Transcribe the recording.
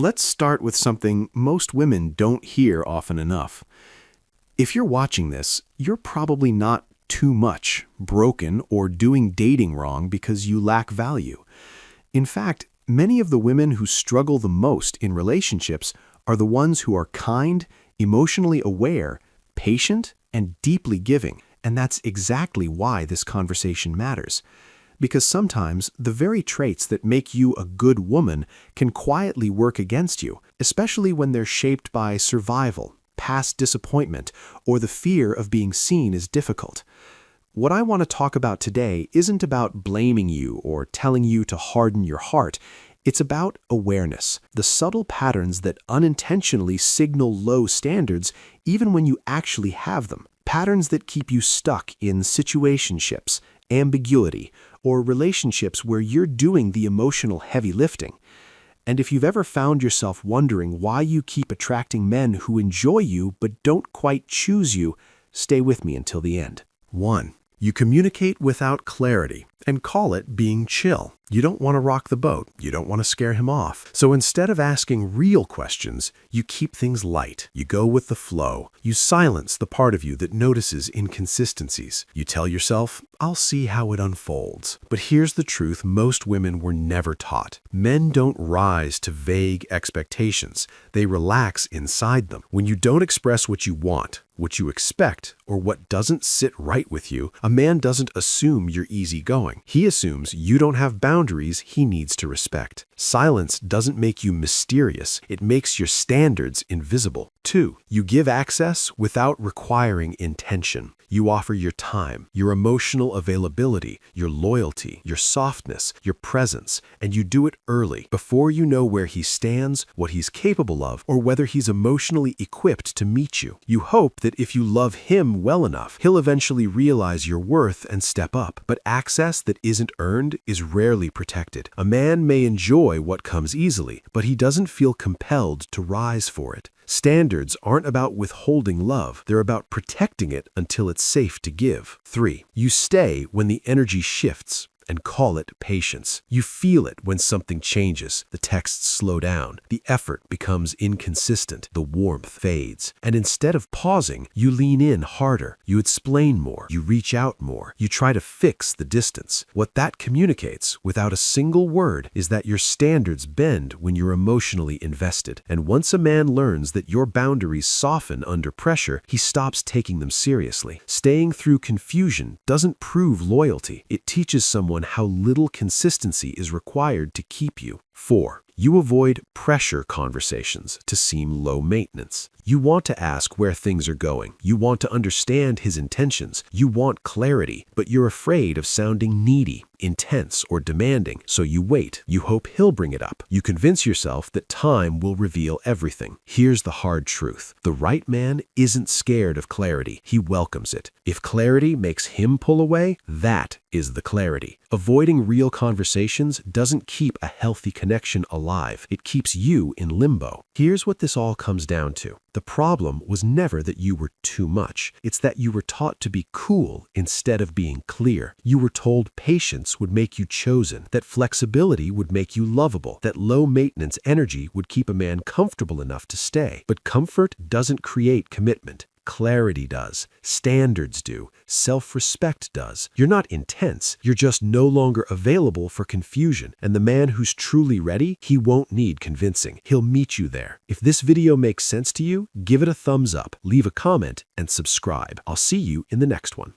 Let's start with something most women don't hear often enough. If you're watching this, you're probably not too much, broken, or doing dating wrong because you lack value. In fact, many of the women who struggle the most in relationships are the ones who are kind, emotionally aware, patient, and deeply giving. And that's exactly why this conversation matters. Because sometimes the very traits that make you a good woman can quietly work against you, especially when they're shaped by survival, past disappointment, or the fear of being seen as difficult. What I want to talk about today isn't about blaming you or telling you to harden your heart. It's about awareness, the subtle patterns that unintentionally signal low standards even when you actually have them. Patterns that keep you stuck in situationships, ambiguity, or relationships where you're doing the emotional heavy lifting. And if you've ever found yourself wondering why you keep attracting men who enjoy you but don't quite choose you, stay with me until the end. 1. You communicate without clarity and call it being chill. You don't want to rock the boat. You don't want to scare him off. So instead of asking real questions, you keep things light. You go with the flow. You silence the part of you that notices inconsistencies. You tell yourself, I'll see how it unfolds. But here's the truth most women were never taught. Men don't rise to vague expectations. They relax inside them. When you don't express what you want, what you expect, or what doesn't sit right with you, a man doesn't assume you're easygoing. He assumes you don't have boundaries he needs to respect. Silence doesn't make you mysterious. It makes your standards invisible. 2. You give access without requiring intention. You offer your time, your emotional availability, your loyalty, your softness, your presence, and you do it early, before you know where he stands, what he's capable of, or whether he's emotionally equipped to meet you. You hope that if you love him well enough, he'll eventually realize your worth and step up. But access that isn't earned is rarely protected. A man may enjoy what comes easily, but he doesn't feel compelled to rise for it. Standards aren't about withholding love. They're about protecting it until it's safe to give. 3. You stay when the energy shifts and call it patience. You feel it when something changes. The texts slow down. The effort becomes inconsistent. The warmth fades. And instead of pausing, you lean in harder. You explain more. You reach out more. You try to fix the distance. What that communicates, without a single word, is that your standards bend when you're emotionally invested. And once a man learns that your boundaries soften under pressure, he stops taking them seriously. Staying through confusion doesn't prove loyalty. It teaches someone how little consistency is required to keep you. 4. You avoid pressure conversations to seem low maintenance. You want to ask where things are going. You want to understand his intentions. You want clarity, but you're afraid of sounding needy, intense, or demanding, so you wait. You hope he'll bring it up. You convince yourself that time will reveal everything. Here's the hard truth. The right man isn't scared of clarity. He welcomes it. If clarity makes him pull away, that is the clarity. Avoiding real conversations doesn't keep a healthy connection alive. It keeps you in limbo. Here's what this all comes down to. The problem was never that you were too much. It's that you were taught to be cool instead of being clear. You were told patience would make you chosen, that flexibility would make you lovable, that low-maintenance energy would keep a man comfortable enough to stay. But comfort doesn't create commitment. Clarity does. Standards do. Self-respect does. You're not intense. You're just no longer available for confusion. And the man who's truly ready, he won't need convincing. He'll meet you there. If this video makes sense to you, give it a thumbs up, leave a comment, and subscribe. I'll see you in the next one.